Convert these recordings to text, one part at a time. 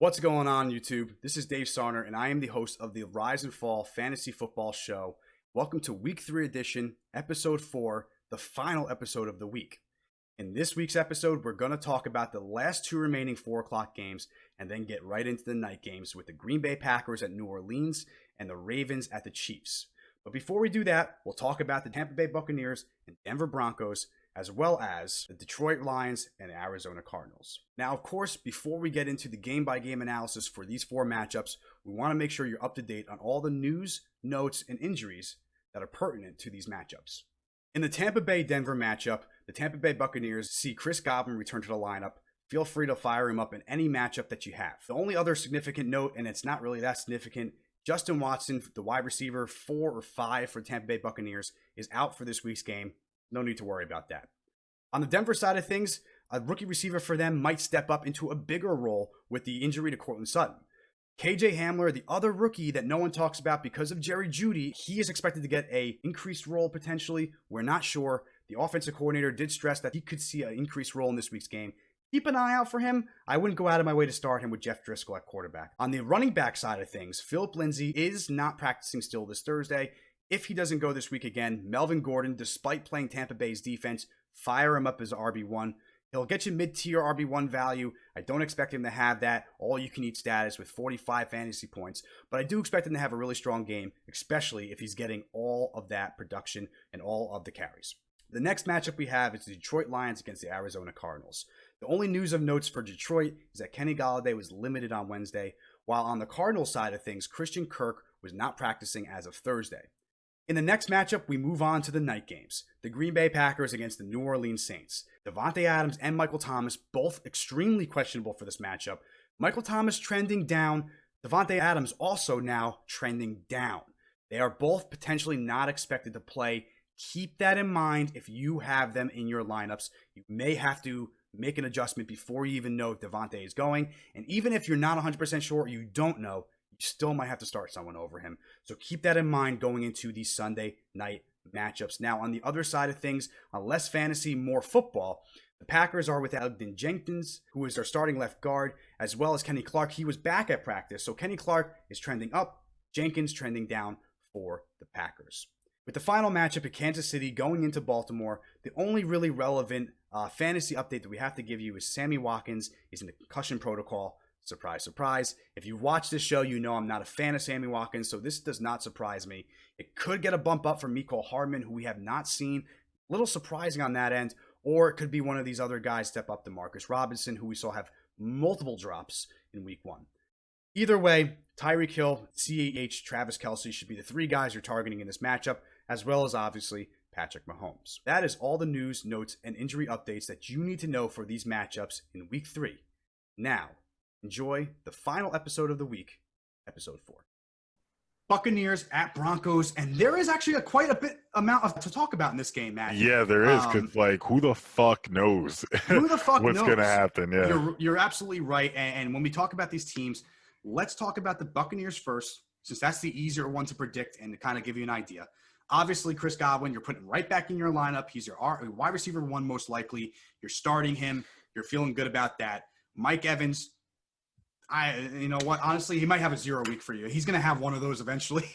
What's going on, YouTube? This is Dave Sarner, and I am the host of the Rise and Fall Fantasy Football Show. Welcome to Week 3 edition, Episode 4, the final episode of the week. In this week's episode, we're going to talk about the last two remaining 4 o'clock games and then get right into the night games with the Green Bay Packers at New Orleans and the Ravens at the Chiefs. But before we do that, we'll talk about the Tampa Bay Buccaneers and Denver Broncos, as well as the Detroit Lions and Arizona Cardinals. Now, of course, before we get into the game-by-game analysis for these 4 matchups, we want to make sure you're up to date on all the news, notes, and injuries that are pertinent to these matchups. In the Tampa Bay-Denver matchup, the Tampa Bay Buccaneers see Chris Godwin return to the lineup. Feel free to fire him up in any matchup that you have. The only other significant note, and it's not really that significant, Justin Watson, the wide receiver 4 or 5 for the Tampa Bay Buccaneers, is out for this week's game. No need to worry about that. On the Denver side of things, a rookie receiver for them might step up into a bigger role with the injury to Courtland Sutton. KJ Hamler, the other rookie that no one talks about because of Jerry Jeudy, he is expected to get an increased role potentially. We're not sure. The offensive coordinator did stress that he could see an increased role in this week's game. Keep an eye out for him. I wouldn't go out of my way to start him with Jeff Driscoll at quarterback. On the running back side of things, Philip Lindsay is not practicing still this Thursday. If he doesn't go this week again, Melvin Gordon, despite playing Tampa Bay's defense, fire him up as RB1. He'll get you mid-tier RB1 value. I don't expect him to have that all-you-can-eat status with 45 fantasy points, but I do expect him to have a really strong game, especially if he's getting all of that production and all of the carries. The next matchup we have is the Detroit Lions against the Arizona Cardinals. The only news of notes for Detroit is that Kenny Golladay was limited on Wednesday, while on the Cardinals side of things, Christian Kirk was not practicing as of Thursday. In the next matchup, we move on to the night games. The Green Bay Packers against the New Orleans Saints. Devontae Adams and Michael Thomas, both extremely questionable for this matchup. Michael Thomas trending down. Devontae Adams also now trending down. They are both potentially not expected to play. Keep that in mind if you have them in your lineups. You may have to make an adjustment before you even know if Devontae is going. And even if you're not 100% sure or you don't know, you still might have to start someone over him. So keep that in mind going into these Sunday night matchups. Now, on the other side of things, on less fantasy, more football, the Packers are without Elgton Jenkins, who is their starting left guard, as well as Kenny Clark. He was back at practice, so Kenny Clark is trending up, Jenkins trending down for the Packers. With the final matchup at Kansas City going into Baltimore, the only really relevant fantasy update that we have to give you is Sammy Watkins is in the concussion protocol. Surprise, surprise. If you watch this show, you know I'm not a fan of Sammy Watkins, so this does not surprise me. It could get a bump up from Mecole Hardman, who we have not seen. A little surprising on that end. Or it could be one of these other guys step up to Marcus Robinson, who we saw have multiple drops in week 1. Either way, Tyreek Hill, CAH, Travis Kelce should be the 3 guys you're targeting in this matchup, as well as obviously Patrick Mahomes. That is all the news, notes, and injury updates that you need to know for these matchups in week 3. Now, enjoy the final episode of the week, episode 4. Buccaneers at Broncos, and there is actually quite a bit amount to talk about in this game, Matt. Yeah, there is, because who the fuck knows? Who the fuck what's knows? going to happen? Yeah, you're absolutely right. And when we talk about these teams, let's talk about the Buccaneers first, since that's the easier one to predict and to kind of give you an idea. Obviously, Chris Godwin, you're putting right back in your lineup. He's your wide receiver 1 most likely. You're starting him. You're feeling good about that. Mike Evans. You know what? Honestly, he might have a 0 week for you. He's going to have one of those eventually.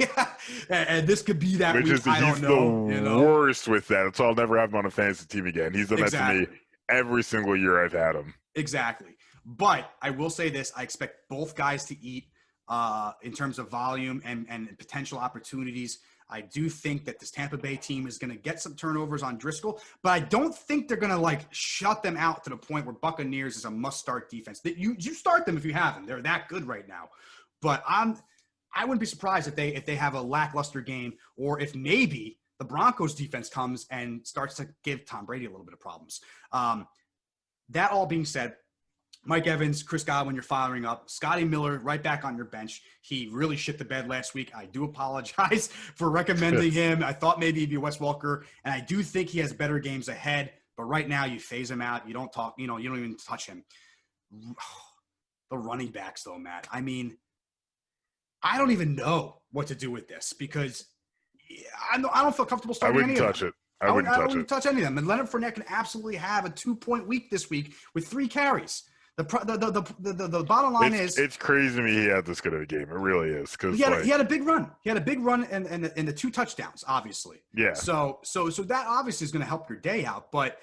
and this could be that week. I don't know. He's the worst with that. So I'll never have him on a fantasy team again. He's done that to me every single year I've had him. Exactly. But I will say this. I expect both guys to eat in terms of volume and potential opportunities. I do think that this Tampa Bay team is going to get some turnovers on Driscoll, but I don't think they're going to shut them out to the point where Buccaneers is a must-start defense. You start them if you have them. They're that good right now. But I wouldn't be surprised if they have a lackluster game, or if maybe the Broncos defense comes and starts to give Tom Brady a little bit of problems. That all being said, Mike Evans, Chris Godwin, you're firing up. Scotty Miller, right back on your bench. He really shit the bed last week. I do apologize for recommending him. I thought maybe he'd be Wes Welker, and I do think he has better games ahead. But right now, you phase him out. You don't talk. You don't even touch him. The running backs, though, Matt. I mean, I don't even know what to do with this because I don't feel comfortable starting any of them. I wouldn't touch it. I wouldn't touch any of them. And Leonard Fournette can absolutely have a 2-point week this week with 3 carries. The bottom line is it's crazy to me he had this good of a game. It really is, because he had a big run. He had a big run and the 2 touchdowns, obviously. Yeah. So that obviously is going to help your day out. But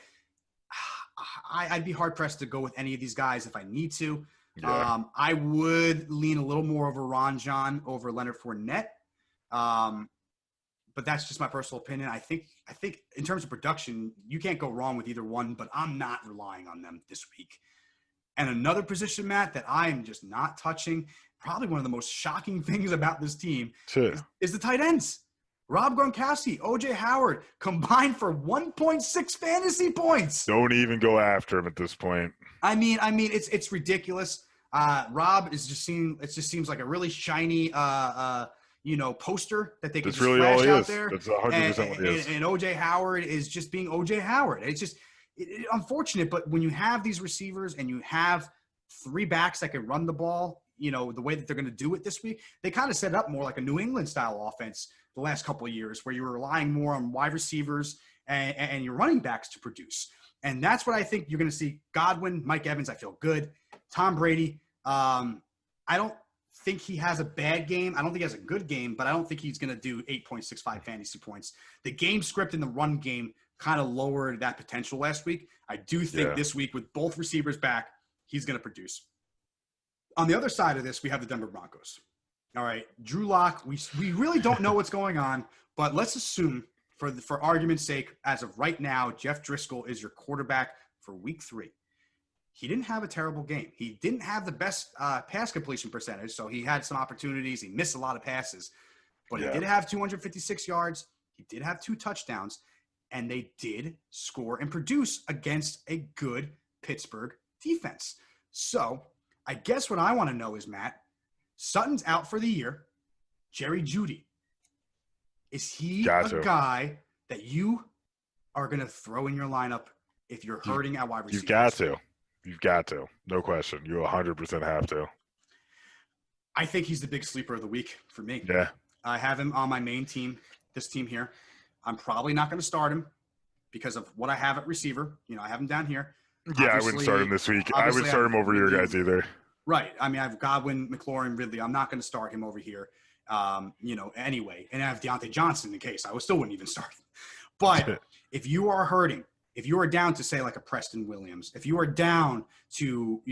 I'd be hard pressed to go with any of these guys if I need to. Yeah. I would lean a little more over Ron John over Leonard Fournette. But that's just my personal opinion. I think in terms of production, you can't go wrong with either one, but I'm not relying on them this week. And another position, Matt, that I am just not touching, probably one of the most shocking things about this team is the tight ends. Rob Gronkowski, O.J. Howard combined for 1.6 fantasy points. Don't even go after him at this point. I mean, it's ridiculous. Rob is just seems like a really shiny poster that they could just really flash all out there. That's 100% what it is. And O.J. Howard is just being O.J. Howard. It's just unfortunate, but when you have these receivers and you have 3 backs that can run the ball, the way that they're going to do it this week, they kind of set up more like a New England style offense the last couple of years where you were relying more on wide receivers and your running backs to produce. And that's what I think you're going to see. Godwin, Mike Evans, I feel good. Tom Brady, I don't think he has a bad game. I don't think he has a good game, but I don't think he's going to do 8.65 fantasy points. The game script in the run game kind of lowered that potential last week. I do think this week with both receivers back, he's going to produce. On the other side of this, we have the Denver Broncos. All right, Drew Lock, we really don't know what's going on, but let's assume for argument's sake, as of right now, Jeff Driscoll is your quarterback for week 3. He didn't have a terrible game. He didn't have the best pass completion percentage, so he had some opportunities. He missed a lot of passes, but he did have 256 yards. He did have 2 touchdowns, and they did score and produce against a good Pittsburgh defense. So I guess what I want to know is, Matt, Sutton's out for the year. Jerry Jeudy. Is he a guy that you are going to throw in your lineup if you're hurting at wide receiver? You've got to. No question. You 100% have to. I think he's the big sleeper of the week for me. Yeah. I have him on my main team, this team here. I'm probably not going to start him because of what I have at receiver. I have him down here. Yeah, I wouldn't start him this week. I wouldn't start him over your guys either. Right. I mean, I have Godwin, McLaurin, Ridley. I'm not going to start him over here, anyway. And I have Deontay Johnson in case. I still wouldn't even start him. But if you are hurting, if you are down to, say, like a Preston Williams, if you are down to,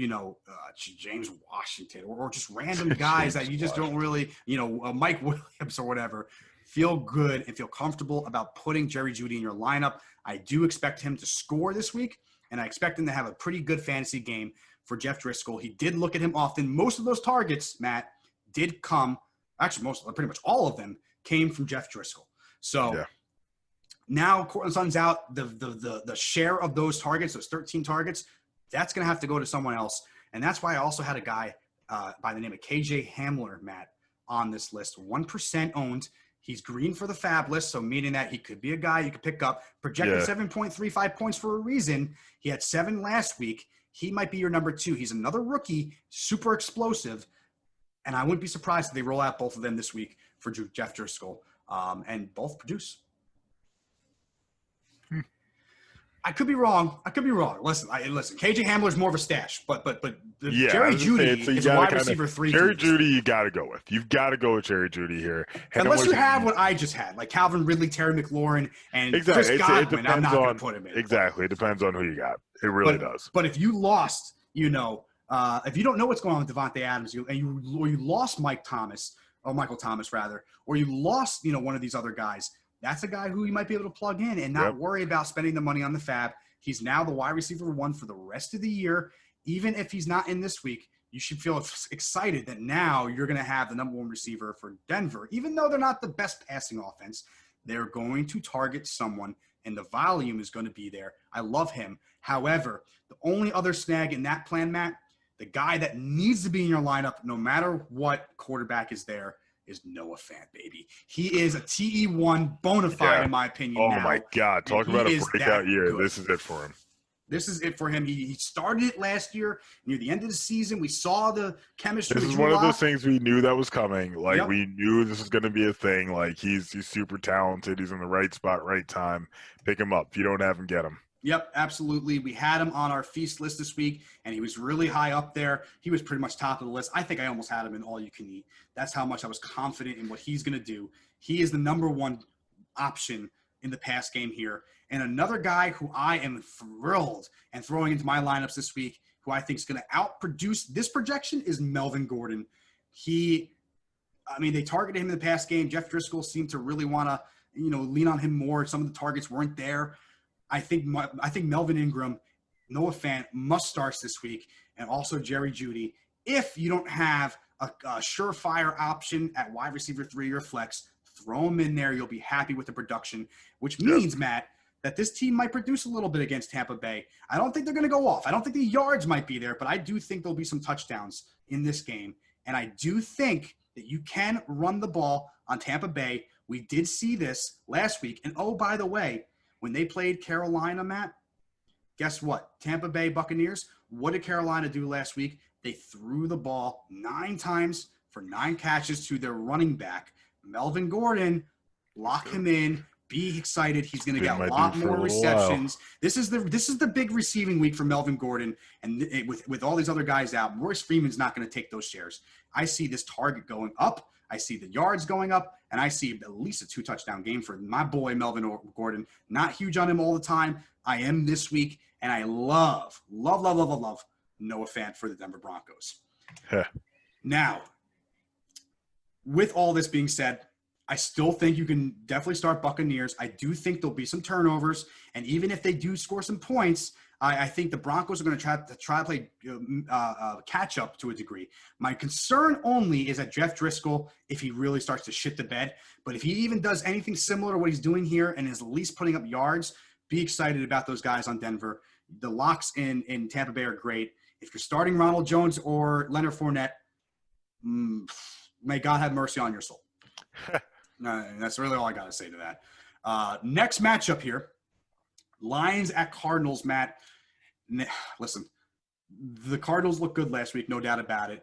James Washington or just random guys that you just don't really, Mike Williams or whatever, feel good and feel comfortable about putting Jerry Jeudy in your lineup. I do expect him to score this week, and I expect him to have a pretty good fantasy game for Jeff Driscoll. He did look at him often. Most of those targets, Matt, did come – actually, pretty much all of them came from Jeff Driscoll. So now Courtland Sutton's out. The share of those targets, those 13 targets, that's going to have to go to someone else. And that's why I also had a guy by the name of KJ Hamler, Matt, on this list. 1% owned. He's green for the fab list, so meaning that he could be a guy you could pick up. Projected 7.35 points for a reason. He had 7 last week. He might be your number 2. He's another rookie, super explosive, and I wouldn't be surprised if they roll out both of them this week for Jeff Driscoll, and both produce. I could be wrong. Listen. KJ Hamler's more of a stash, but Jerry Jeudy is a wide receiver 3. Jerry Jeudy, you got to go with. You've got to go with Jerry Jeudy here. Unless you have what I just had, like Calvin Ridley, Terry McLaurin, and Chris Godwin. I'm not going to put him in. Exactly. It depends on who you got. It really does. But if you lost, if you don't know what's going on with Devontae Adams, or you lost Michael Thomas, or you lost, one of these other guys, that's a guy who you might be able to plug in and not worry about spending the money on the fab. He's now the wide receiver 1 for the rest of the year. Even if he's not in this week, you should feel excited that now you're going to have the number 1 receiver for Denver. Even though they're not the best passing offense, they're going to target someone, and the volume is going to be there. I love him. However, the only other snag in that plan, Matt, the guy that needs to be in your lineup no matter what quarterback is there, is Noah Fant, baby. He is a TE1 bona fide, in my opinion. Oh, my God. Talk about a breakout year. Good. This is it for him. This is it for him. He started it last year. Near the end of the season, we saw the chemistry. This is one of those things we knew that was coming. Like, we knew this was going to be a thing. Like, he's super talented. He's in the right spot, right time. Pick him up. If you don't have him, get him. Yep, absolutely. We had him on our feast list this week, and he was really high up there. He was pretty much top of the list. I think I almost had him in all you can eat. That's how much I was confident in what he's going to do. He is the number one option in the pass game here. And another guy who I am thrilled and throwing into my lineups this week, who I think is going to outproduce this projection, is Melvin Gordon. They targeted him in the pass game. Jeff Driscoll seemed to really want to, lean on him more. Some of the targets weren't there. I think Melvin Ingram, Noah Fant must start this week, and also Jerry Jeudy. If you don't have a surefire option at wide receiver 3 or flex, throw him in there. You'll be happy with the production, which means, Matt, that this team might produce a little bit against Tampa Bay. I don't think they're going to go off. I don't think the yards might be there, but I do think there'll be some touchdowns in this game. And I do think that you can run the ball on Tampa Bay. We did see this last week. And, oh, by the way, when they played Carolina, Matt, guess what? Tampa Bay Buccaneers, what did Carolina do last week? They threw the ball 9 times for 9 catches to their running back, Melvin Gordon. Lock him in. Be excited. He's going to get a lot more receptions. This is the big receiving week for Melvin Gordon, and with all these other guys out, Royce Freeman's not going to take those shares. I see this target going up. I see the yards going up, and I see at least a 2-touchdown game for my boy Melvin Gordon. Not huge on him all the time. I am this week, and I love Noah Fant for the Denver Broncos. Now, with all this being said, I still think you can definitely start Buccaneers. I do think there'll be some turnovers, and even if they do score some points, I think the Broncos are going to try to play catch up to a degree. My concern only is that Jeff Driscoll, if he really starts to shit the bed, but if he even does anything similar to what he's doing here and is at least putting up yards, be excited about those guys on Denver. The locks in Tampa Bay are great. If you're starting Ronald Jones or Leonard Fournette, may God have mercy on your soul. That's really all I got to say to that. Next matchup here, Lions at Cardinals, Matt. Listen, the Cardinals looked good last week, no doubt about it,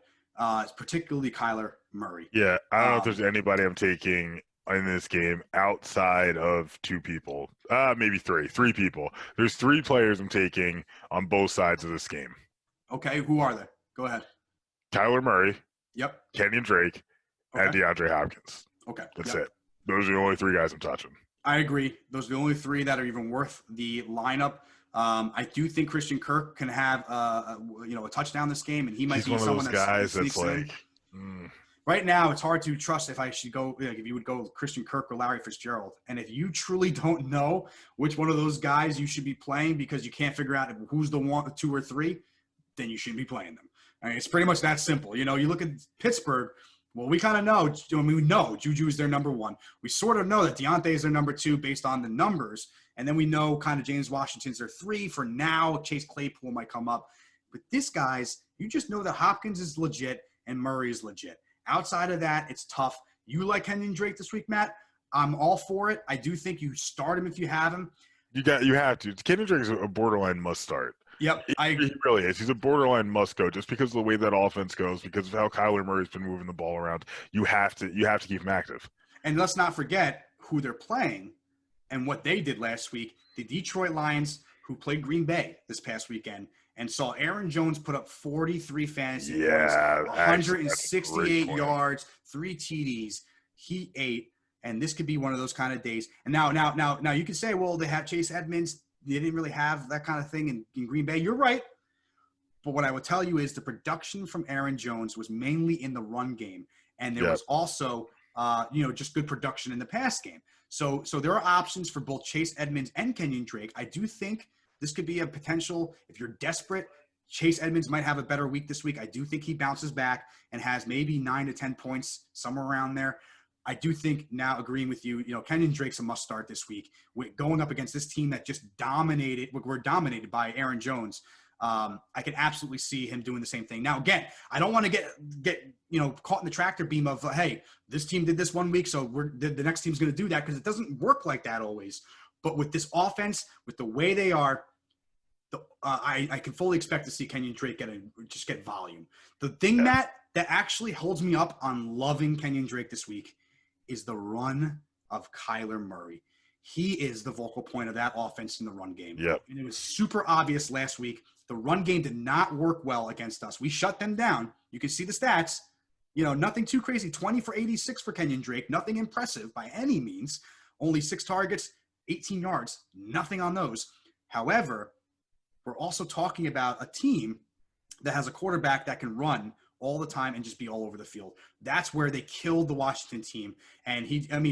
particularly Kyler Murray. Yeah, I don't know if there's anybody I'm taking in this game outside of 2 people. Maybe 3 people. There's 3 players I'm taking on both sides of this game. Okay, who are they? Go ahead. Kyler Murray. Yep. Kenyon Drake. Okay. And DeAndre Hopkins. Okay. That's it. Those are the only 3 guys I'm touching. I agree. Those are the only 3 that are even worth the lineup. I do think Christian Kirk can have a touchdown this game, and he might be someone that's guys that's like. Right now, it's hard to trust if I should go. If you would go with Christian Kirk or Larry Fitzgerald, and if you truly don't know which one of those guys you should be playing because you can't figure out who's the 1, 2, or 3, then you shouldn't be playing them. I mean, it's pretty much that simple. You look at Pittsburgh. Well, we kind of know. We know Juju is their number 1. We sort of know that Deontay is their number 2 based on the numbers. And then we know kind of James Washington's their 3 for now. Chase Claypool might come up. But this, guys, you just know that Hopkins is legit and Murray is legit. Outside of that, it's tough. You like Kenyon Drake this week, Matt? I'm all for it. I do think you start him if you have him. You have to. Kenyon Drake is a borderline must start. Yep, I agree. He really is. He's a borderline must go just because of the way that offense goes, because of how Kyler Murray's been moving the ball around. You have to keep him active. And let's not forget who they're playing and what they did last week. The Detroit Lions, who played Green Bay this past weekend and saw Aaron Jones put up 43 fantasy points, 168 yards, 3 TDs. He ate, and this could be one of those kind of days. And now you can say, well, they have Chase Edmonds. They didn't really have that kind of thing in Green Bay. You're right. But what I will tell you is the production from Aaron Jones was mainly in the run game. And there was also, just good production in the pass game. So there are options for both Chase Edmonds and Kenyon Drake. I do think this could be a potential. If you're desperate, Chase Edmonds might have a better week this week. I do think he bounces back and has maybe 9 to 10 points, somewhere around there. I do think, now agreeing with you, Kenyon Drake's a must start this week. Going up against this team that just we're dominated by Aaron Jones. I can absolutely see him doing the same thing. Now, again, I don't want to get caught in the tractor beam of, hey, this team did this one week, so the next team's going to do that, because it doesn't work like that always. But with this offense, with the way they are, I can fully expect to see Kenyon Drake get volume. The thing, Matt, that actually holds me up on loving Kenyon Drake this week is the run of Kyler Murray. he is the vocal point of that offense in the run game. Yep. And it was super obvious last week. The run game did not work well against us. We shut them down. You can see the stats. Nothing too crazy. 20 for 86 for Kenyon Drake. Nothing impressive by any means. Only 6 targets, 18 yards. Nothing on those. However, we're also talking about a team that has a quarterback that can run all the time and just be all over the field. That's where they killed the Washington team. And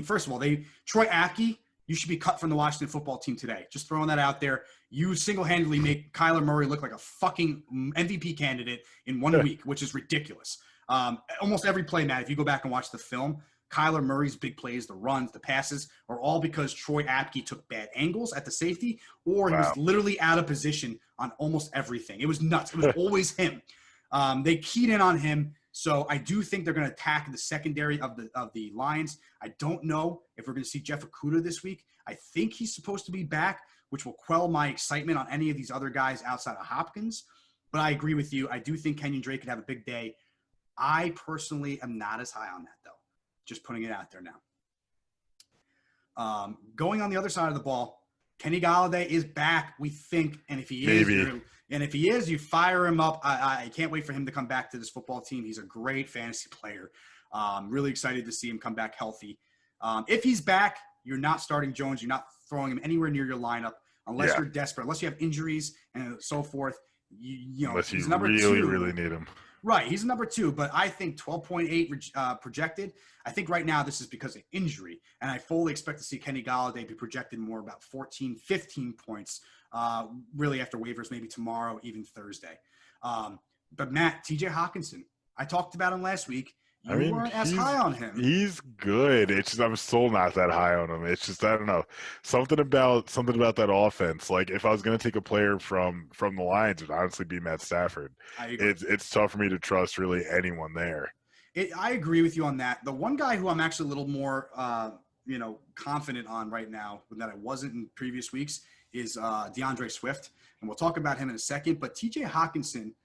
first of all, Troy Apke, you should be cut from the Washington football team today. Just throwing that out there. You single-handedly make Kyler Murray look like a fucking MVP candidate in 1 week, which is ridiculous. Almost every play, Matt, if you go back and watch the film, Kyler Murray's big plays, the runs, the passes, are all because Troy Apke took bad angles at the safety, or he was literally out of position on almost everything. It was nuts. It was always him. They keyed in on him. So I do think they're going to attack the secondary of the Lions. I don't know if we're going to see Jeff Okudah this week. I think he's supposed to be back, which will quell my excitement on any of these other guys outside of Hopkins. But I agree with you. I do think Kenyon Drake could have a big day. I personally am not as high on that, though. Just putting it out there now. Going on the other side of the ball, Kenny Golladay is back, we think. And if he is, you fire him up. I can't wait for him to come back to this football team. He's a great fantasy player. Really excited to see him come back healthy. If he's back, you're not starting Jones. You're not throwing him anywhere near your lineup unless you're desperate, unless you have injuries and so forth. Unless he's you number really, 2. really need him. Right, he's number 2, but I think 12.8 projected. I think right now this is because of injury, and I fully expect to see Kenny Golladay be projected more about 14, 15 points, really after waivers, maybe tomorrow, even Thursday. But Matt, TJ Hawkinson, I talked about him last week. You weren't as high on him. He's good. It's just I'm still not that high on him. It's just I don't know. Something about that offense. Like if I was going to take a player from the Lions, it would honestly be Matt Stafford. It's tough for me to trust really anyone there. I agree with you on that. The one guy who I'm actually a little more confident on right now that I wasn't in previous weeks is DeAndre Swift, and we'll talk about him in a second. But TJ Hawkinson,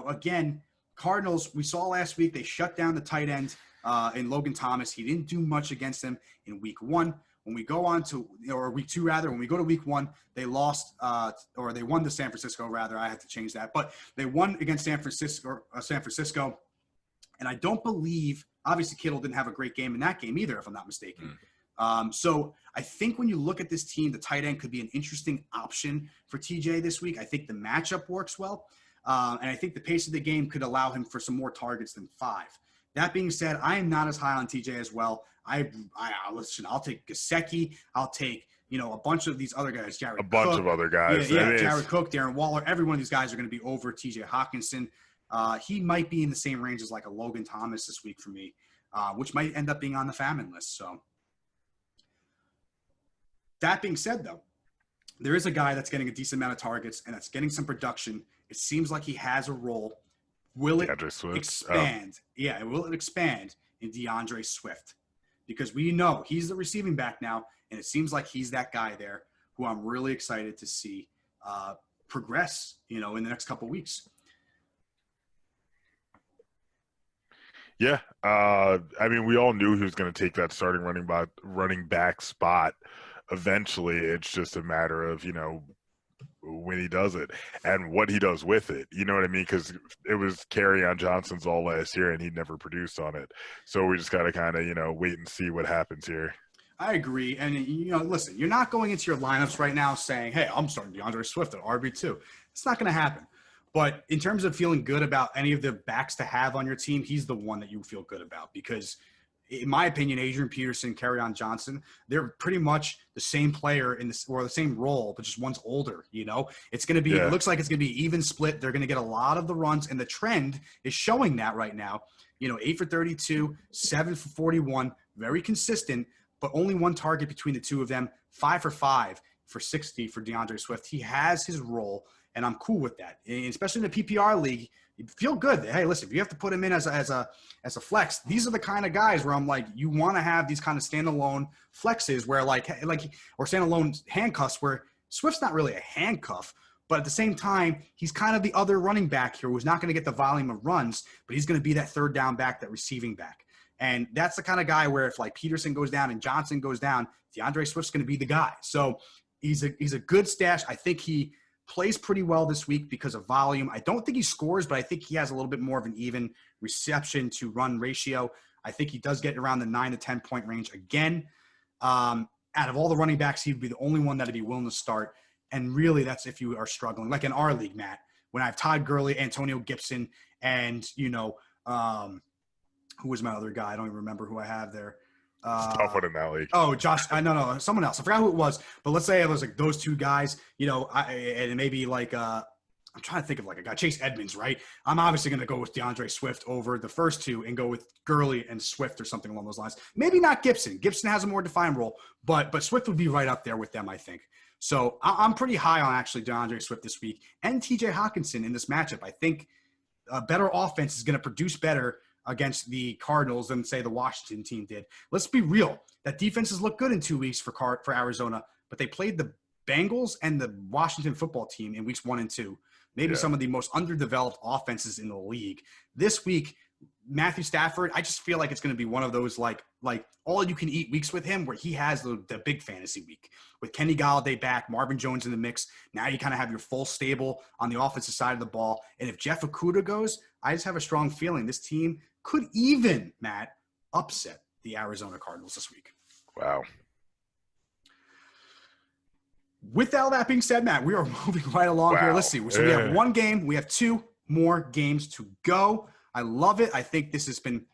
again. Cardinals, we saw last week, they shut down the tight end in Logan Thomas. He didn't do much against them in week 1. When we go on to, or week 2 rather, when we go to week 1, they lost, or they won to San Francisco rather. I had to change that. But they won against San Francisco. And I don't believe, obviously Kittle didn't have a great game in that game either, if I'm not mistaken. So I think when you look at this team, the tight end could be an interesting option for TJ this week. I think the matchup works well. And I think the pace of the game could allow him for some more targets than 5. That being said, I am not as high on TJ as well. Listen, I'll take Gesicki. I'll take, a bunch of these other guys. Bunch of other guys. Yeah, Jared Cook, Darren Waller. Every one of these guys are going to be over TJ Hawkinson. He might be in the same range as like a Logan Thomas this week for me, which might end up being on the famine list. So that being said, though, there is a guy that's getting a decent amount of targets and that's getting some production. It seems like he has a role. Will it expand? Yeah, will it expand in DeAndre Swift? Because we know he's the receiving back now, and it seems like he's that guy there who I'm really excited to see progress, in the next couple of weeks. Yeah, we all knew he was going to take that starting running back spot. Eventually, it's just a matter of when he does it and what he does with it. You know what I mean? Because it was Kerryon Johnson's all last year and he never produced on it. So we just got to kind of, wait and see what happens here. I agree. And, listen, you're not going into your lineups right now saying, hey, I'm starting DeAndre Swift at RB2. It's not going to happen. But in terms of feeling good about any of the backs to have on your team, he's the one that you feel good about because – in my opinion, Adrian Peterson, Kerryon Johnson, they're pretty much the same player or the same role, but just one's older, It's going to be, It looks like it's going to be even split. They're going to get a lot of the runs, and the trend is showing that right now. 8 for 32, 7 for 41, very consistent, but only one target between the two of them, 5 for 5 for 60 for DeAndre Swift. He has his role, and I'm cool with that, and especially in the PPR league. You feel good. Hey, listen, if you have to put him in as a flex, these are the kind of guys where I'm like, you want to have these kind of standalone flexes where or standalone handcuffs where Swift's not really a handcuff, but at the same time, he's kind of the other running back here who's not going to get the volume of runs, but he's going to be that third down back, that receiving back. And that's the kind of guy where if like Peterson goes down and Johnson goes down, DeAndre Swift's going to be the guy. So he's a good stash. I think he plays pretty well this week because of volume. I don't think he scores, but I think he has a little bit more of an even reception to run ratio. I think he does get around the 9 to 10 point range again. Out of all the running backs, he would be the only one that would be willing to start. And really, that's if you are struggling. Like in our league, Matt, when I have Todd Gurley, Antonio Gibson, and, who was my other guy? I don't even remember who I have there. It's a tough one in that league. Oh, Josh. No, someone else. I forgot who it was. But let's say it was like those two guys, and maybe like I'm trying to think of like a guy, Chase Edmonds, right? I'm obviously going to go with DeAndre Swift over the first two and go with Gurley and Swift or something along those lines. Maybe not Gibson. Gibson has a more defined role, but Swift would be right up there with them, I think. So I'm pretty high on actually DeAndre Swift this week and TJ Hawkinson in this matchup. I think a better offense is going to produce better against the Cardinals than, say, the Washington team did. Let's be real. That defenses look good in 2 weeks for Arizona, but they played the Bengals and the Washington football team in weeks 1 and 2. Maybe some of the most underdeveloped offenses in the league. This week, Matthew Stafford, I just feel like it's going to be one of those like all-you-can-eat weeks with him where he has the big fantasy week. With Kenny Galladay back, Marvin Jones in the mix, now you kind of have your full stable on the offensive side of the ball. And if Jeff Okudah goes, I just have a strong feeling this team could even, Matt, upset the Arizona Cardinals this week. Wow. With all that being said, Matt, we are moving right along here. Let's see. So we have one game. We have 2 more games to go. I love it. I think this has been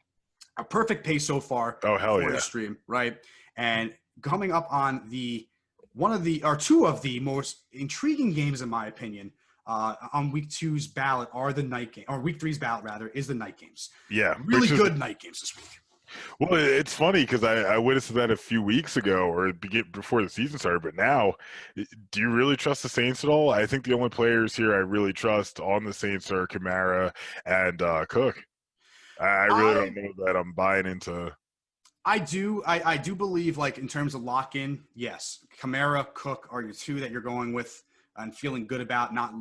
a perfect pace so far for the stream, right? And coming up on two of the most intriguing games, in my opinion, on week 2's ballot are the night game, or week 3's ballot rather, is the night games. Yeah, really good night games this week. Well, it's funny because I witnessed that a few weeks ago or before the season started, but now, do you really trust the Saints at all? I think the only players here I really trust on the Saints are Kamara and Cook. I really don't know that I'm buying into. I do believe, like, in terms of lock-in, yes, Kamara, Cook are your 2 that you're going with and feeling good about, not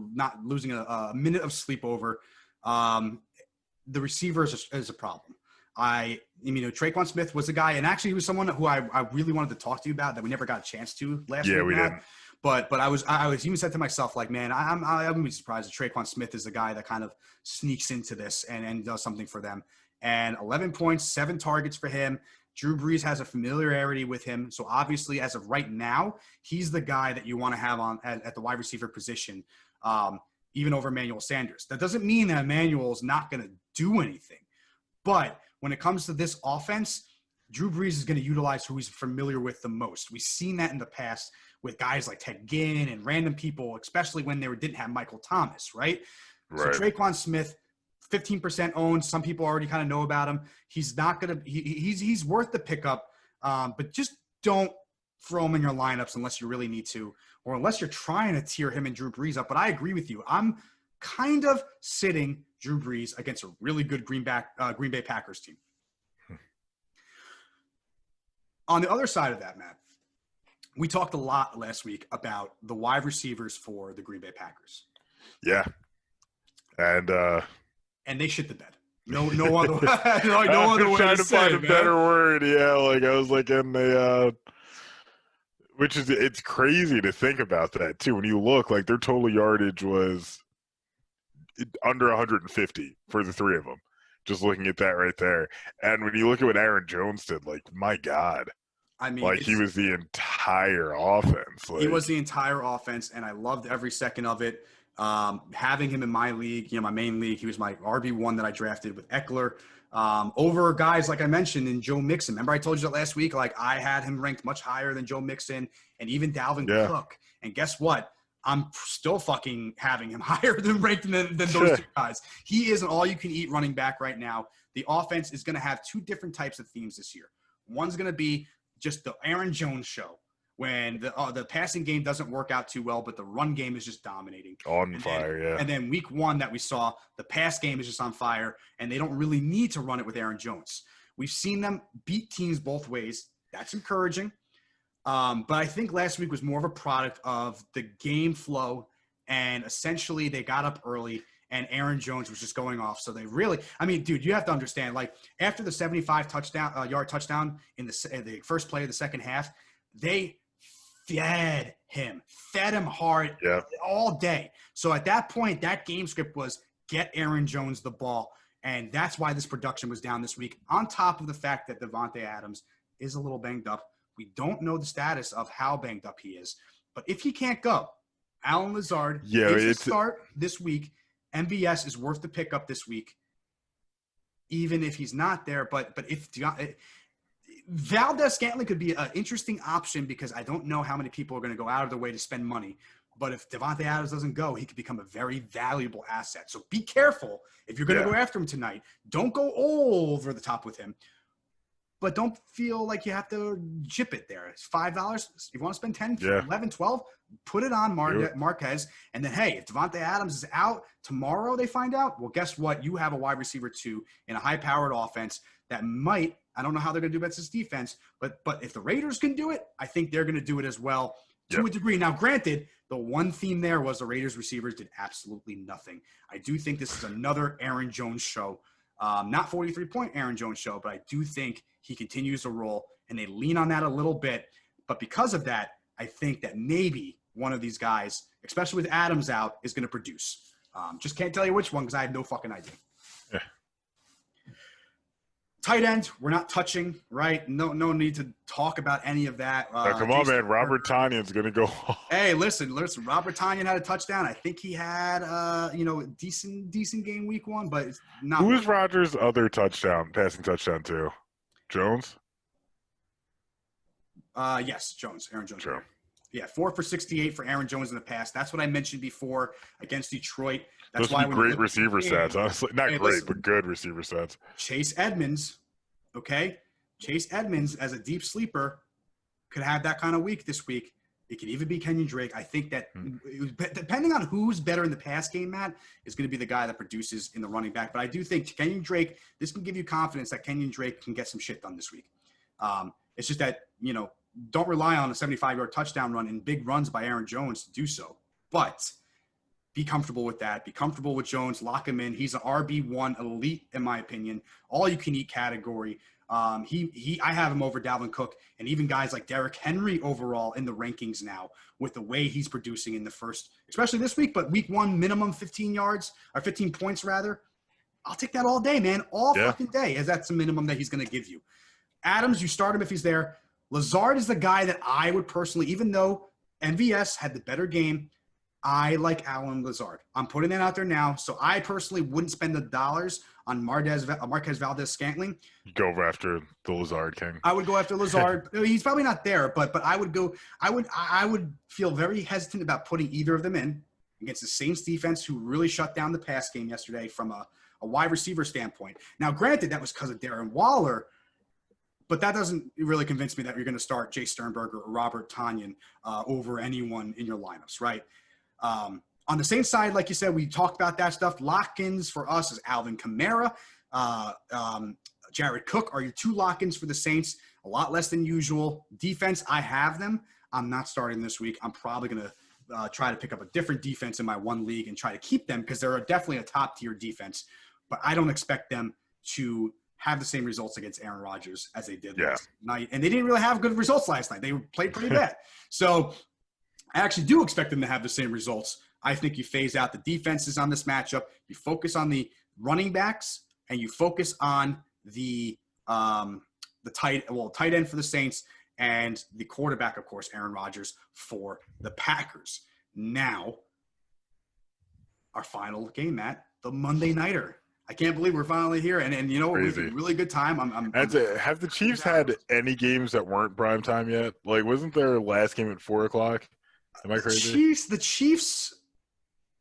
losing a minute of sleep over. The receivers is a problem. Traquan Smith was a guy, and actually he was someone who I really wanted to talk to you about that we never got a chance to last week. Yeah, we did. But I was even said to myself, like, man, I'm gonna be surprised if Traquan Smith is the guy that kind of sneaks into this and does something for them. And 11 points, 7 targets for him. Drew Brees has a familiarity with him, so obviously as of right now, he's the guy that you want to have on at the wide receiver position, even over Emmanuel Sanders. That doesn't mean that Emmanuel is not going to do anything, but when it comes to this offense, Drew Brees is going to utilize who he's familiar with the most. We've seen that in the past with guys like Ted Ginn and random people, especially when they didn't have Michael Thomas, right? So Traquan Smith, 15% owned. Some people already kind of know about him. He's not going to – he's worth the pickup, but just don't throw him in your lineups unless you really need to or unless you're trying to tier him and Drew Brees up. But I agree with you. I'm kind of sitting Drew Brees against a really good Green Bay Packers team. On the other side of that, Matt, we talked a lot last week about the wide receivers for the Green Bay Packers. Yeah. And they shit the bed. No other way. No other way trying to find a man. better word. Yeah, like I was like in the which is it's crazy to think about that too. When you look, like their total yardage was under 150 for the 3 of them. Just looking at that right there. And when you look at what Aaron Jones did, like, my God. I mean, like he was the entire offense. He was the entire offense, and I loved every second of it. Having him in my league, my main league, he was my RB1 that I drafted with Eckler. Over guys, like I mentioned, in Joe Mixon. Remember I told you that last week? Like, I had him ranked much higher than Joe Mixon and even Dalvin Cook. And guess what? I'm still fucking having him higher than ranked than those 2 guys. He is an all-you-can-eat running back right now. The offense is going to have 2 different types of themes this year. One's going to be just the Aaron Jones show when the passing game doesn't work out too well, but the run game is just dominating. Fire. And then week 1 that we saw, the pass game is just on fire, and they don't really need to run it with Aaron Jones. We've seen them beat teams both ways. That's encouraging. But I think last week was more of a product of the game flow, and essentially they got up early and Aaron Jones was just going off. So they really, I mean, dude, you have to understand, like after the 75 yard touchdown in the first play of the second half, they fed him hard all day. So at that point, that game script was get Aaron Jones the ball. And that's why this production was down this week, on top of the fact that Davante Adams is a little banged up. We don't know the status of how banged up he is. But if he can't go, Allen Lazard gets a start this week. MVS is worth the pickup this week, even if he's not there. But if Valdez-Scantling could be an interesting option, because I don't know how many people are going to go out of their way to spend money. But if Davante Adams doesn't go, he could become a very valuable asset. So be careful if you're going to go after him tonight. Don't go all over the top with him. But don't feel like you have to chip it there. It's $5. You want to spend 10, 11, 12, put it on Marquez. And then, hey, if Davante Adams is out tomorrow, they find out, well, guess what? You have a wide receiver 2 in a high-powered offense that might – I don't know how they're going to do against this defense, but if the Raiders can do it, I think they're going to do it as well to a degree. Now, granted, the one theme there was the Raiders receivers did absolutely nothing. I do think this is another Aaron Jones show. Not 43-point Aaron Jones show, but I do think he continues to roll, and they lean on that a little bit. But because of that, I think that maybe one of these guys, especially with Adams out, is going to produce. Just can't tell you which one because I have no fucking idea. Yeah. Tight end, we're not touching, right? No need to talk about any of that. Come on, man. Robert Tonyan's going to go. Hey, listen. Robert Tonyan had a touchdown. I think he had, decent game week 1, but it's not. Who is Rodgers' other passing touchdown to? Jones? Yes, Jones. Aaron Jones. Sure. Yeah, 4 for 68 for Aaron Jones in the past. That's what I mentioned before against Detroit. That's why great receiver stats, honestly. Not great, but good receiver stats. Chase Edmonds, okay? Chase Edmonds as a deep sleeper could have that kind of week this week. It could even be Kenyon Drake. I think that depending on who's better in the pass game, Matt, is going to be the guy that produces in the running back. But I do think Kenyon Drake, this can give you confidence that Kenyon Drake can get some shit done this week. It's just that, don't rely on a 75-yard touchdown run and big runs by Aaron Jones to do so. But be comfortable with that. Be comfortable with Jones. Lock him in. He's an RB1 elite, in my opinion. All-you-can-eat category. I have him over Dalvin Cook and even guys like Derrick Henry overall in the rankings now with the way he's producing in the first, especially this week, but week 1, minimum 15 yards or 15 points rather. I'll take that all day, man. All fucking day, as that's the minimum that he's going to give you. Adams, you start him if he's there. Lazard is the guy that I would personally, even though MVS had the better game, I like Allen Lazard. I'm putting that out there now. So I personally wouldn't spend the dollars on Marquez Valdez-Scantling. Go after the Lazard king. I would go after Lazard. He's probably not there, but I would go. I would feel very hesitant about putting either of them in against the Saints defense, who really shut down the pass game yesterday from a wide receiver standpoint. Now, granted, that was because of Darren Waller, but that doesn't really convince me that you're going to start Jay Sternberger or Robert Tonyan over anyone in your lineups, right? On the Saints side, like you said, we talked about that stuff. Lock-ins for us is Alvin Kamara, Jared Cook are your 2 lock-ins for the Saints. A lot less than usual. Defense, I have them. I'm not starting this week. I'm probably going to try to pick up a different defense in my one league and try to keep them because they're definitely a top-tier defense. But I don't expect them to have the same results against Aaron Rodgers as they did last night. And they didn't really have good results last night. They played pretty bad. So I actually do expect them to have the same results. I think you phase out the defenses on this matchup. You focus on the running backs, and you focus on the tight end for the Saints and the quarterback, of course, Aaron Rodgers for the Packers. Now, our final game, Matt, the Monday Nighter. I can't believe we're finally here, and you know what? It was a really good time. Have the Chiefs had any games that weren't prime time yet? Like, wasn't their last game at 4:00? Am I crazy? The Chiefs.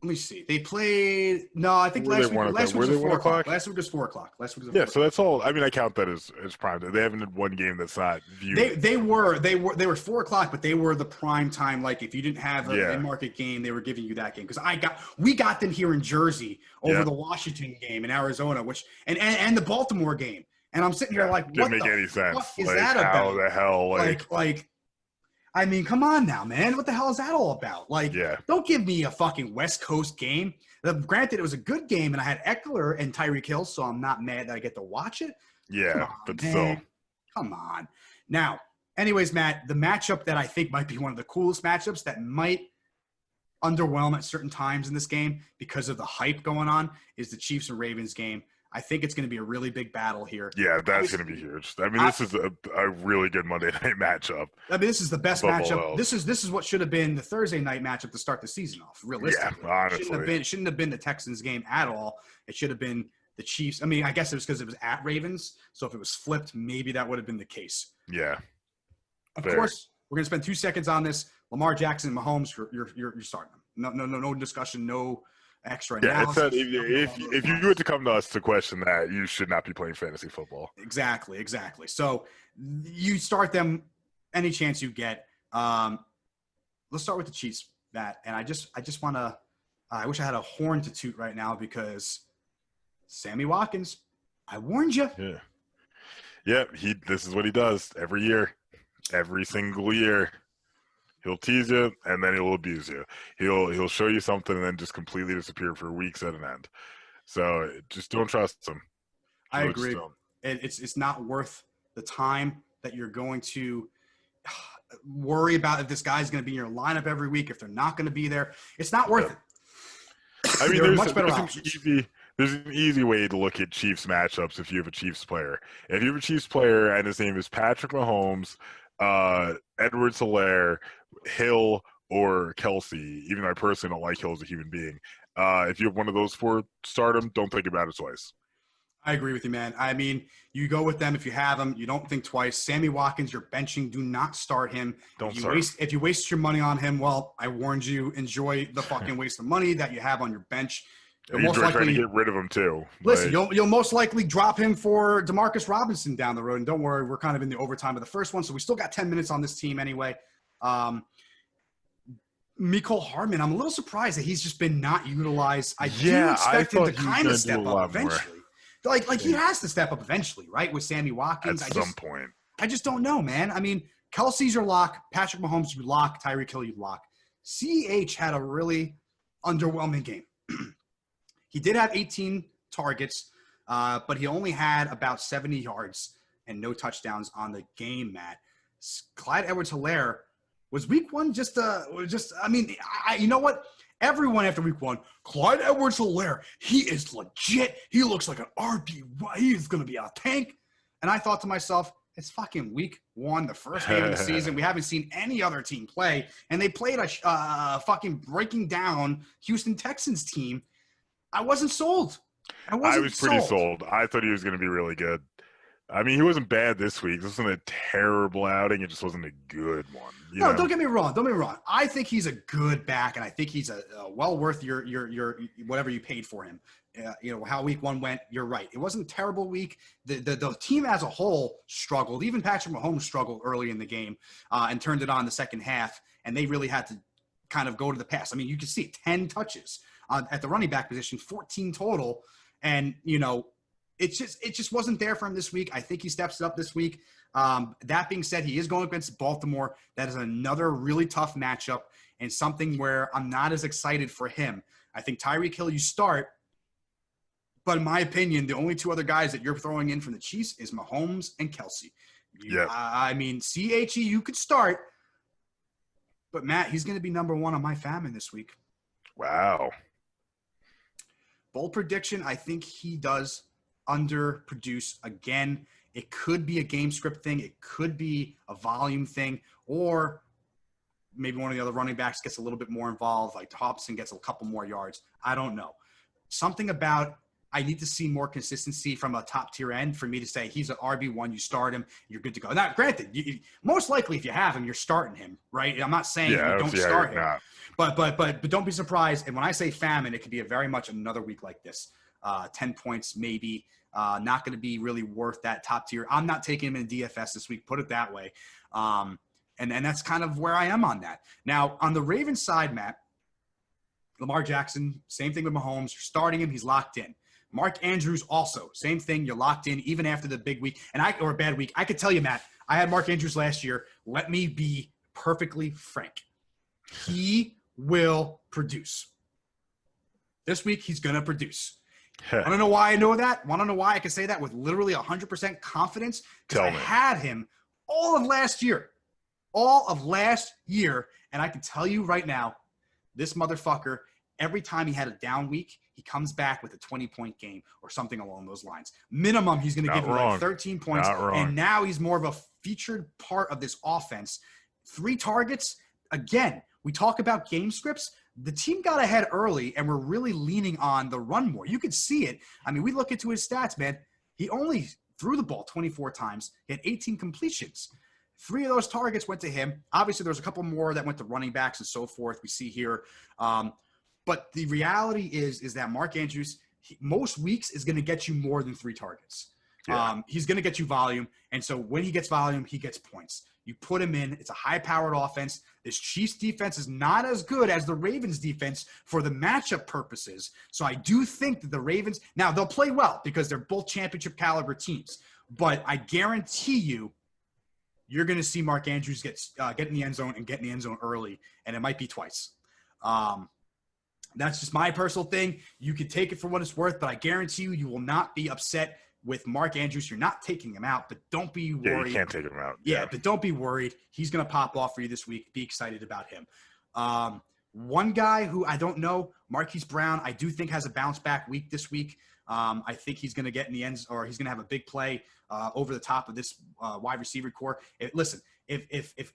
Let me see. They played. No, I think last week was 4 o'clock. Last week was 4 o'clock. So that's all. I mean, I count that as prime time. They haven't had one game that's not viewed. They were 4 o'clock, but they were the prime time. Like if you didn't have a market game, they were giving you that game because we got them here in Jersey over the Washington game in Arizona, which and the Baltimore game, and I'm sitting here like, what didn't make any sense. What is that about? How the hell? Like I mean, come on now, man. What the hell is that all about? Like, Yeah. don't give me a fucking West Coast game. Granted, it was a good game, and I had Eckler and Tyreek Hill, so I'm not mad that I get to watch it. Yeah, Come on, but man. still. Come on. Now, anyways, Matt, the matchup that I think might be one of the coolest matchups that might underwhelm at certain times in this game because of the hype going on is the Chiefs and Ravens game. I think it's going to be a really big battle here. Yeah, that's going to be huge. I mean, this is a really good Monday night matchup. I mean, this is the best above all matchup. else. This is what should have been the Thursday night matchup to start the season off. Realistically, Yeah, honestly. it shouldn't have been the Texans game at all. It should have been the Chiefs. I mean, I guess it was because it was at Ravens. So if it was flipped, maybe that would have been the case. Yeah. Of Fair. course, we're going to spend 2 seconds on this. Lamar Jackson, Mahomes, you're starting them. No discussion, no extra Yeah, analysis. if you were to come to us to question that, you should not be playing fantasy football. Exactly. So you start them any chance you get. Let's start with the Chiefs, Matt. And I just want to I wish I had a horn to toot right now because Sammy Watkins, I warned you. Yeah. Yeah, this is what he does every year. Every single year. He'll tease you and then he'll abuse you. He'll show you something and then just completely disappear for weeks at an end. So just don't trust him. I agree. It's not worth the time that you're going to worry about if this guy's going to be in your lineup every week, if they're not going to be there. It's not worth it. I mean, there's an easy way to look at Chiefs matchups if you have a Chiefs player. If you have a Chiefs player and his name is Patrick Mahomes, Edwards-Helaire, Hill, or Kelsey, even though I personally don't like Hill as a human being, if you have one of those four, start him. Don't think about it twice. I agree with you, man. I mean, you go with them if you have them. You don't think twice. Sammy Watkins, you're benching. Do not start him. If you waste your money on him, well, I warned you. Enjoy the fucking waste of money that you have on your bench. You're most likely trying to get rid of him too. Listen, you'll most likely drop him for Demarcus Robinson down the road. And don't worry, we're kind of in the overtime of the first one, so we still got 10 minutes on this team anyway. Mecole Hardman, I'm a little surprised that he's just been not utilized. I do expect him to kind of step up eventually. Like he has to step up eventually, right? With Sammy Watkins. At some point. I just don't know, man. I mean, Kelsey's your lock. Patrick Mahomes, you lock. Tyreek Hill, you lock. CH had a really underwhelming game. He did have 18 targets, but he only had about 70 yards and no touchdowns on the game, Matt. Clyde Edwards-Helaire was week one you know what? Everyone after week one, Clyde Edwards-Helaire, he is legit. He looks like an RB. He is going to be a tank. And I thought to myself, it's fucking week one, the first game of the season. We haven't seen any other team play. And they played a fucking breaking down Houston Texans team. I wasn't sold. I was pretty sold. I thought he was going to be really good. I mean, he wasn't bad this week. This wasn't a terrible outing. It just wasn't a good one. Don't get me wrong. I think he's a good back, and I think he's a well worth your whatever you paid for him. How week one went, you're right. It wasn't a terrible week. The team as a whole struggled. Even Patrick Mahomes struggled early in the game and turned it on the second half, and they really had to kind of go to the pass. I mean, you can see 10 touches at the running back position, 14 total, and, it just wasn't there for him this week. I think he steps it up this week. That being said, he is going against Baltimore. That is another really tough matchup and something where I'm not as excited for him. I think Tyreek Hill you start, but in my opinion, the only two other guys that you're throwing in from the Chiefs is Mahomes and Kelsey. Yeah. I mean, CHE you could start, but Matt, he's going to be number one on my famine this week. Wow. Bold prediction, I think he does underproduce again. It could be a game script thing. It could be a volume thing, or maybe one of the other running backs gets a little bit more involved, like Hobson gets a couple more yards. I don't know. Something about I need to see more consistency from a top-tier end for me to say he's an RB1, you start him, you're good to go. Now, granted, most likely if you have him, you're starting him, right? I'm not saying you don't start him. But don't be surprised. And when I say famine, it could be very much another week like this. 10 points maybe. Not going to be really worth that top tier. I'm not taking him in DFS this week, put it that way. And that's kind of where I am on that. Now, on the Ravens side, Matt, Lamar Jackson, same thing with Mahomes. You're starting him. He's locked in. Mark Andrews also, same thing. You're locked in even after the big week or a bad week. I could tell you, Matt, I had Mark Andrews last year. Let me be perfectly frank. He will produce. This week, he's going to produce. Want to know why I know that? Want to know why I can say that with literally 100% confidence? Because I had him all of last year. And I can tell you right now, this motherfucker, every time he had a down week, he comes back with a 20-point game or something along those lines. Minimum, he's going to give you like 13 points. And now he's more of a featured part of this offense. 3 targets. Again, we talk about game scripts. The team got ahead early, and we're really leaning on the run more. You could see it. I mean, we look into his stats, man. He only threw the ball 24 times. He had 18 completions. 3 of those targets went to him. Obviously, there's a couple more that went to running backs and so forth. We see here. But the reality is that Mark Andrews, most weeks is going to get you more than 3 targets. Yeah. He's going to get you volume. And so when he gets volume, he gets points. You put him in. It's a high-powered offense. This Chiefs defense is not as good as the Ravens defense for the matchup purposes. So I do think that the Ravens – now, they'll play well because they're both championship-caliber teams. But I guarantee you, you're going to see Mark Andrews get in the end zone and get in the end zone early, and it might be twice. That's just my personal thing. You can take it for what it's worth, but I guarantee you, you will not be upset with Mark Andrews. You're not taking him out, but don't be worried. Yeah, you can't take him out. Yeah, but don't be worried. He's going to pop off for you this week. Be excited about him. One guy who I don't know, Marquise Brown, I do think has a bounce-back week this week. I think he's going to get in the end, or he's going to have a big play over the top of this wide receiver core. Listen, if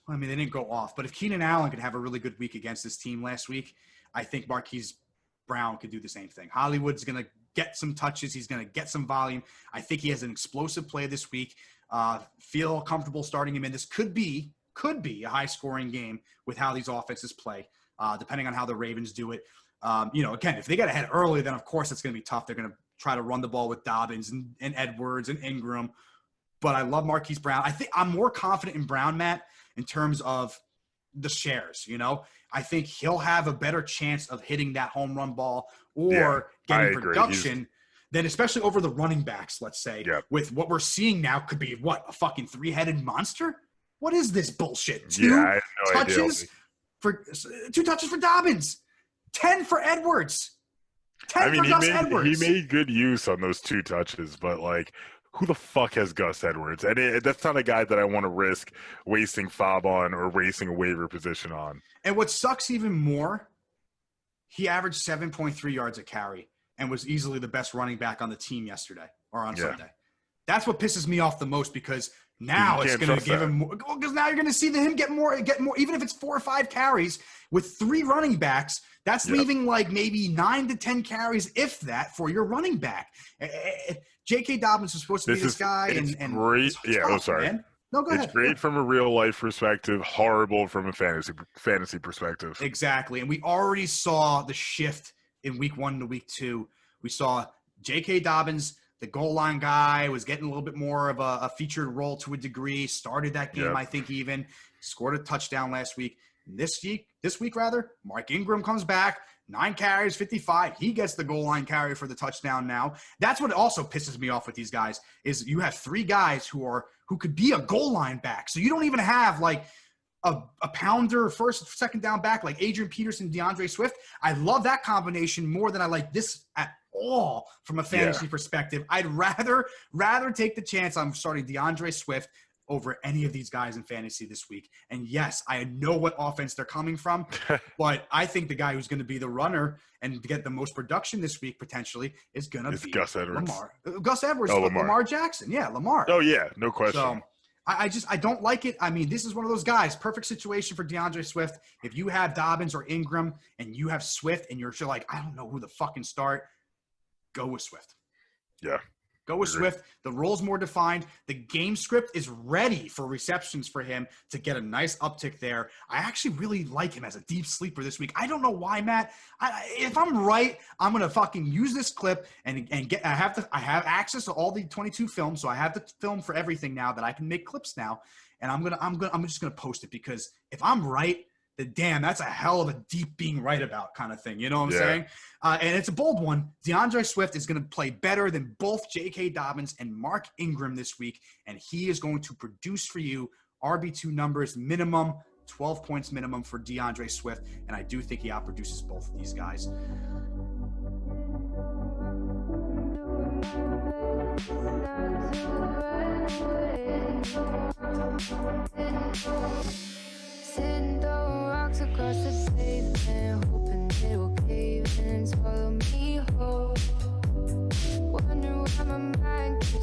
I mean, they didn't go off, but if Keenan Allen could have a really good week against this team last week, I think Marquise Brown could do the same thing. Hollywood's going to get some touches. He's going to get some volume. I think he has an explosive play this week. Feel comfortable starting him in. This could be a high-scoring game with how these offenses play, depending on how the Ravens do it. Again, if they get ahead early, then of course it's going to be tough. They're going to try to run the ball with Dobbins and Edwards and Ingram. But I love Marquise Brown. I think I'm more confident in Brown, Matt, in terms of the shares. I think he'll have a better chance of hitting that home run ball or getting production than especially over the running backs, let's say, with what we're seeing now could be a fucking 3-headed monster? What is this bullshit? 2 touches for Dobbins, 10 for Edwards. 10 for Gus Edwards. He made good use on those 2 touches, but who the fuck has Gus Edwards? And that's not a guy that I want to risk wasting FOB on or wasting a waiver position on. And what sucks even more, he averaged 7.3 yards a carry and was easily the best running back on the team yesterday or on Sunday. That's what pisses me off the most because now it's going to give him more. Because now you're going to see him get more. Even if it's 4 or 5 carries with 3 running backs, that's leaving maybe 9 to 10 carries, if that, for your running back. J.K. Dobbins was supposed to be this guy. It's great. Sorry. Man. No, go ahead. It's great from a real-life perspective, horrible from a fantasy perspective. Exactly. And we already saw the shift in week 1 to week 2. We saw J.K. Dobbins, the goal line guy, was getting a little bit more of a featured role to a degree, started that game, I think even. Scored a touchdown last week. This week, Mark Ingram comes back. 9 carries, 55. He gets the goal line carry for the touchdown now. That's what also pisses me off with these guys is you have 3 guys who could be a goal line back. So you don't even have a pounder first, second down back like Adrian Peterson, DeAndre Swift. I love that combination more than I like this at all from a fantasy perspective. I'd rather take the chance on starting DeAndre Swift over any of these guys in fantasy this week. And yes, I know what offense they're coming from, but I think the guy who's going to be the runner and get the most production this week potentially is going to be Gus Edwards. Gus Edwards, Lamar Jackson. Yeah, Lamar. Oh, yeah, no question. So I don't like it. I mean, this is one of those guys, perfect situation for DeAndre Swift. If you have Dobbins or Ingram and you have Swift and you're like, I don't know who to fucking start, go with Swift. Yeah. Go with Swift. The role's more defined. The game script is ready for receptions for him to get a nice uptick there. I actually really like him as a deep sleeper this week. I don't know why, Matt. If I'm right, I'm gonna fucking use this clip and get. I have access to all the 22 films, so I have the film for everything now that I can make clips now. And I'm just gonna post it because if I'm right, damn, that's a hell of a deep being right about kind of thing. You know what I'm Yeah. saying? And it's a bold one. DeAndre Swift is going to play better than both J.K. Dobbins and Mark Ingram this week, and he is going to produce for you RB2 numbers minimum, 12 points minimum for DeAndre Swift, and I do think he outproduces both of these guys. Sitting throwing rocks across the pavement, hoping it will cave and swallow me whole. Wondering why my mind